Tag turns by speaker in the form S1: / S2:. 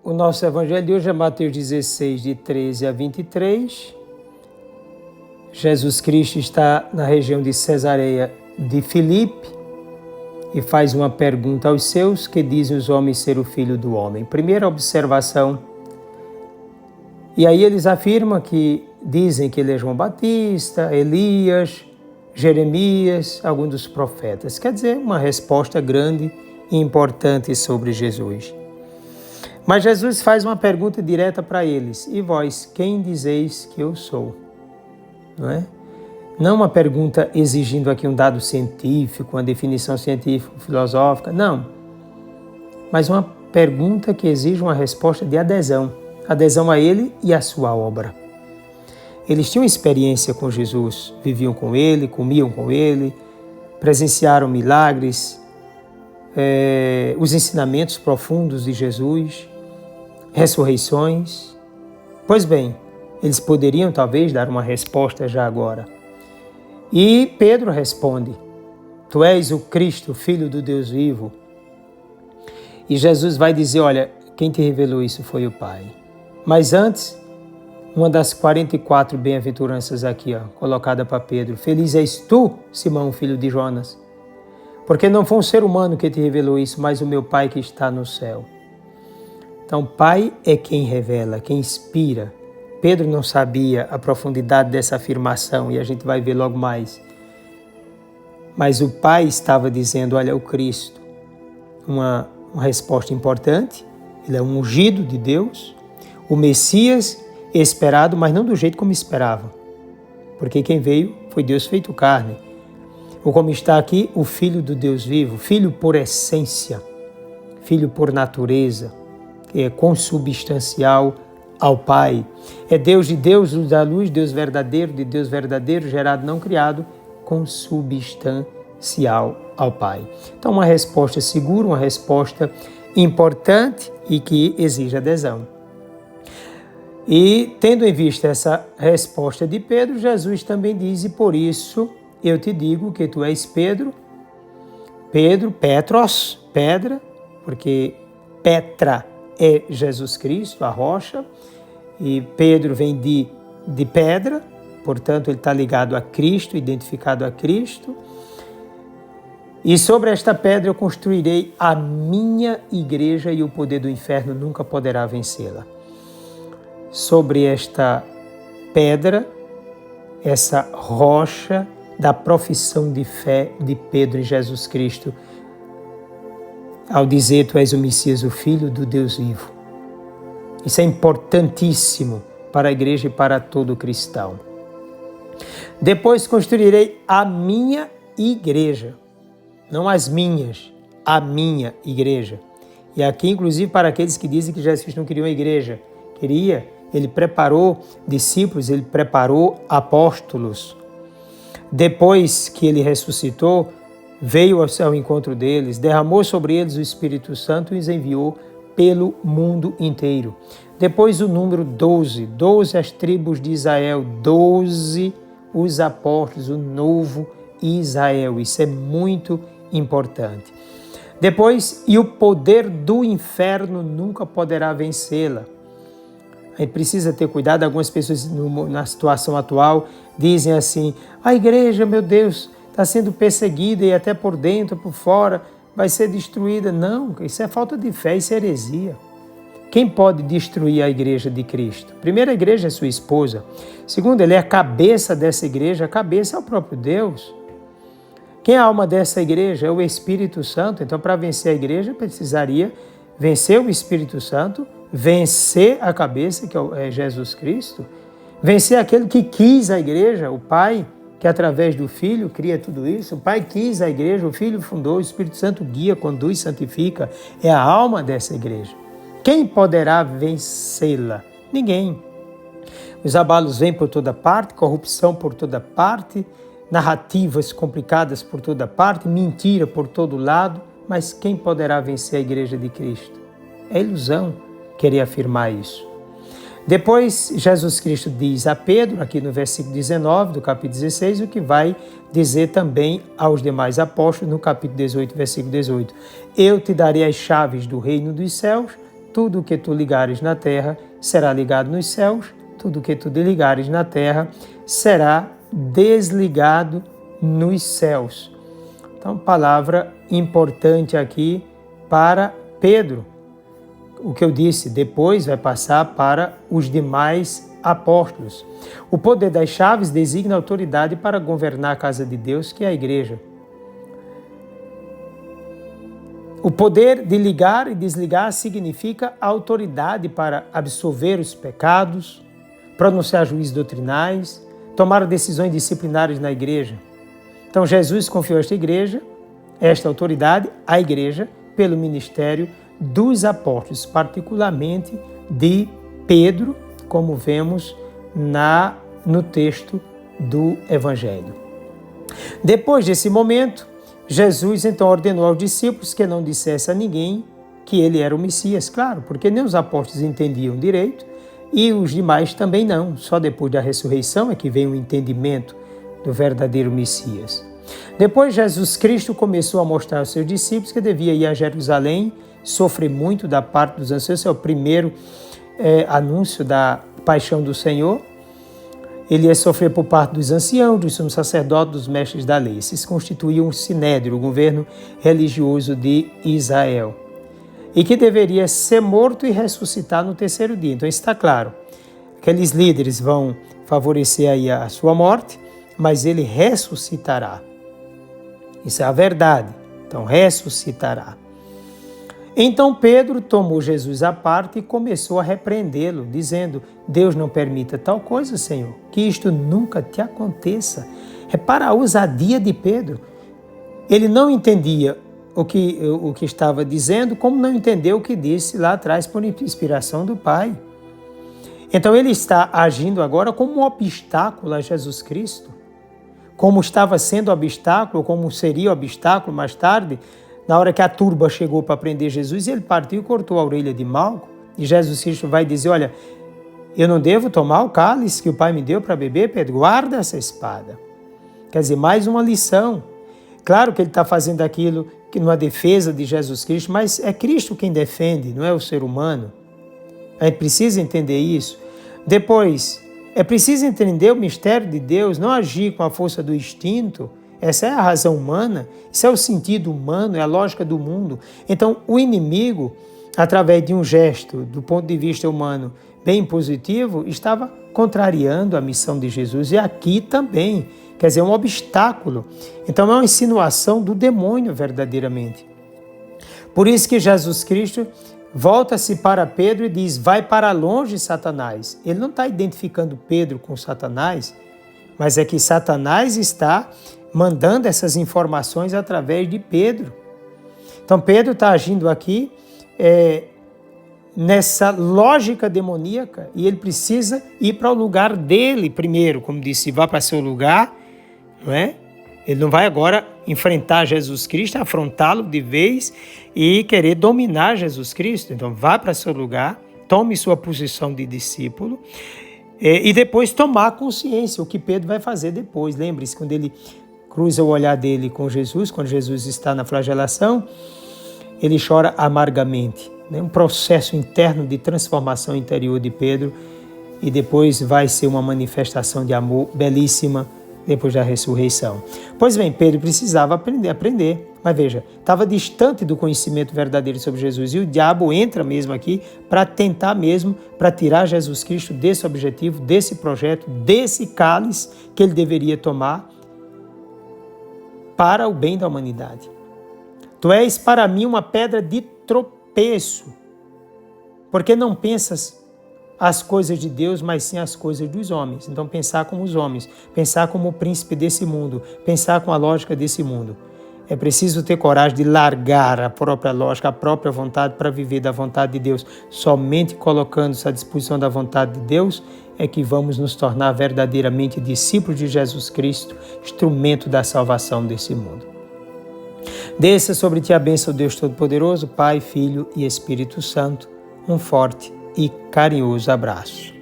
S1: O nosso evangelho de hoje é Mateus 16, de 13 a 23. Jesus Cristo está na região de Cesareia de Filipe e faz uma pergunta aos seus: que dizem os homens ser o Filho do Homem? Primeira observação. E aí eles afirmam que dizem que ele é João Batista, Elias, Jeremias, algum dos profetas. Quer dizer, uma resposta grande e importante sobre Jesus. Mas Jesus faz uma pergunta direta para eles: e vós, quem dizeis que eu sou? Não é? Não uma pergunta exigindo aqui um dado científico, uma definição científico-filosófica, não. Mas uma pergunta que exige uma resposta de adesão. Adesão a ele e à sua obra. Eles tinham experiência com Jesus, viviam com ele, comiam com ele, presenciaram milagres, os ensinamentos profundos de Jesus, ressurreições. Pois bem, eles poderiam talvez dar uma resposta já agora. E Pedro responde: Tu és o Cristo, Filho do Deus vivo. E Jesus vai dizer: olha, quem te revelou isso foi o Pai. Mas antes, uma das 44 bem-aventuranças aqui, colocada para Pedro: Feliz és tu, Simão, filho de Jonas, porque não foi um ser humano que te revelou isso, mas o meu Pai que está no céu. Então, Pai é quem revela, quem inspira. Pedro não sabia a profundidade dessa afirmação e a gente vai ver logo mais. Mas o Pai estava dizendo: olha, o Cristo, uma resposta importante, ele é um ungido de Deus, o Messias esperado, mas não do jeito como esperavam, porque quem veio foi Deus feito carne. Ou como está aqui, o Filho do Deus vivo, Filho por essência, Filho por natureza, que é consubstancial ao Pai. É Deus de Deus, luz da luz, Deus verdadeiro de Deus verdadeiro, gerado, não criado, consubstancial ao Pai. Então, uma resposta segura, uma resposta importante e que exige adesão. E, tendo em vista essa resposta de Pedro, Jesus também diz: e por isso eu te digo que tu és Pedro, Petros, pedra, porque Petra é Jesus Cristo, a rocha, e Pedro vem de pedra, portanto ele está ligado a Cristo, identificado a Cristo. E sobre esta pedra eu construirei a minha igreja e o poder do inferno nunca poderá vencê-la. Sobre esta pedra, essa rocha da profissão de fé de Pedro em Jesus Cristo, ao dizer: tu és o Messias, o Filho do Deus vivo. Isso é importantíssimo para a igreja e para todo cristão. Depois construirei a minha igreja, não as minhas, a minha igreja. E aqui, inclusive, para aqueles que dizem que Jesus Cristo não queria uma igreja, queria. Ele preparou discípulos, ele preparou apóstolos. Depois que ele ressuscitou, veio ao encontro deles, derramou sobre eles o Espírito Santo e os enviou pelo mundo inteiro. Depois o número 12 as tribos de Israel, 12 os apóstolos, o novo Israel. Isso é muito importante. Depois, e o poder do inferno nunca poderá vencê-la. A gente precisa ter cuidado. Algumas pessoas na situação atual dizem assim: a igreja, meu Deus, está sendo perseguida e até por dentro, por fora, vai ser destruída. Não, isso é falta de fé, isso é heresia. Quem pode destruir a igreja de Cristo? Primeiro, a igreja é sua esposa. Segundo, ele é a cabeça dessa igreja, a cabeça é o próprio Deus. Quem é a alma dessa igreja? É o Espírito Santo. Então, para vencer a igreja, precisaria vencer o Espírito Santo, vencer a cabeça, que é Jesus Cristo, vencer aquele que quis a igreja, o Pai, que através do Filho cria tudo isso. O Pai quis a igreja, o Filho fundou, o Espírito Santo guia, conduz, santifica. É a alma dessa igreja. Quem poderá vencê-la? Ninguém. Os abalos vêm por toda parte, corrupção por toda parte, narrativas complicadas por toda parte, mentira por todo lado, mas quem poderá vencer a igreja de Cristo? É ilusão querer afirmar isso. Depois, Jesus Cristo diz a Pedro, aqui no versículo 19 do capítulo 16, o que vai dizer também aos demais apóstolos no capítulo 18, versículo 18. Eu te darei as chaves do reino dos céus, tudo o que tu ligares na terra será ligado nos céus, tudo o que tu desligares na terra será desligado nos céus. Então, palavra importante aqui para Pedro. O que eu disse, depois vai passar para os demais apóstolos. O poder das chaves designa autoridade para governar a casa de Deus, que é a igreja. O poder de ligar e desligar significa autoridade para absolver os pecados, pronunciar juízos doutrinais, tomar decisões disciplinares na igreja. Então Jesus confiou esta autoridade à igreja, pelo ministério dos apóstolos, particularmente de Pedro, como vemos no texto do Evangelho. Depois desse momento, Jesus então ordenou aos discípulos que não dissesse a ninguém que ele era o Messias, claro, porque nem os apóstolos entendiam direito e os demais também não. Só depois da ressurreição é que vem o entendimento do verdadeiro Messias. Depois Jesus Cristo começou a mostrar aos seus discípulos que devia ir a Jerusalém, sofrer muito da parte dos anciãos. Esse é o primeiro anúncio da paixão do Senhor. Ele ia sofrer por parte dos anciãos, dos sumos sacerdotes, dos mestres da lei. Esses constituíam o Sinédrio, o governo religioso de Israel. E que deveria ser morto e ressuscitar no terceiro dia. Então está claro, aqueles líderes vão favorecer aí a sua morte, mas ele ressuscitará. Isso é a verdade. Então ressuscitará. Então Pedro tomou Jesus à parte e começou a repreendê-lo, dizendo: Deus não permita tal coisa, Senhor, que isto nunca te aconteça. Repara a ousadia de Pedro. Ele não entendia o que estava dizendo, como não entendeu o que disse lá atrás por inspiração do Pai. Então ele está agindo agora como um obstáculo a Jesus Cristo, como estava sendo obstáculo, como seria obstáculo mais tarde, na hora que a turba chegou para prender Jesus, ele partiu e cortou a orelha de Malco, e Jesus Cristo vai dizer: olha, eu não devo tomar o cálice que o Pai me deu para beber, Pedro, guarda essa espada. Quer dizer, mais uma lição. Claro que ele está fazendo aquilo que numa defesa de Jesus Cristo, mas é Cristo quem defende, não é o ser humano. A gente precisa entender isso. Depois, é preciso entender o mistério de Deus, não agir com a força do instinto. Essa é a razão humana, isso é o sentido humano, é a lógica do mundo. Então, o inimigo, através de um gesto, do ponto de vista humano, bem positivo, estava contrariando a missão de Jesus. E aqui também, quer dizer, um obstáculo. Então, é uma insinuação do demônio, verdadeiramente. Por isso que Jesus Cristo volta-se para Pedro e diz: vai para longe, Satanás. Ele não está identificando Pedro com Satanás, mas é que Satanás está mandando essas informações através de Pedro. Então Pedro está agindo aqui nessa lógica demoníaca e ele precisa ir para o lugar dele primeiro, como disse, vá para seu lugar, não é? Ele não vai agora enfrentar Jesus Cristo, afrontá-lo de vez e querer dominar Jesus Cristo. Então vá para seu lugar, tome sua posição de discípulo e depois tomar consciência, o que Pedro vai fazer depois. Lembre-se, quando ele cruza o olhar dele com Jesus, quando Jesus está na flagelação, ele chora amargamente. Um processo interno de transformação interior de Pedro, e depois vai ser uma manifestação de amor belíssima depois da ressurreição. Pois bem, Pedro precisava aprender. Mas veja, estava distante do conhecimento verdadeiro sobre Jesus, e o diabo entra mesmo aqui para tentar mesmo, para tirar Jesus Cristo desse objetivo, desse projeto, desse cálice que ele deveria tomar para o bem da humanidade. Tu és para mim uma pedra de tropeço, porque não pensas as coisas de Deus, mas sim as coisas dos homens. Então pensar como os homens, pensar como o príncipe desse mundo, pensar com a lógica desse mundo. É preciso ter coragem de largar a própria lógica, a própria vontade para viver da vontade de Deus. Somente colocando-se à disposição da vontade de Deus é que vamos nos tornar verdadeiramente discípulos de Jesus Cristo, instrumento da salvação desse mundo. Desça sobre ti a bênção, Deus Todo-Poderoso, Pai, Filho e Espírito Santo. Um forte e carinhoso abraço.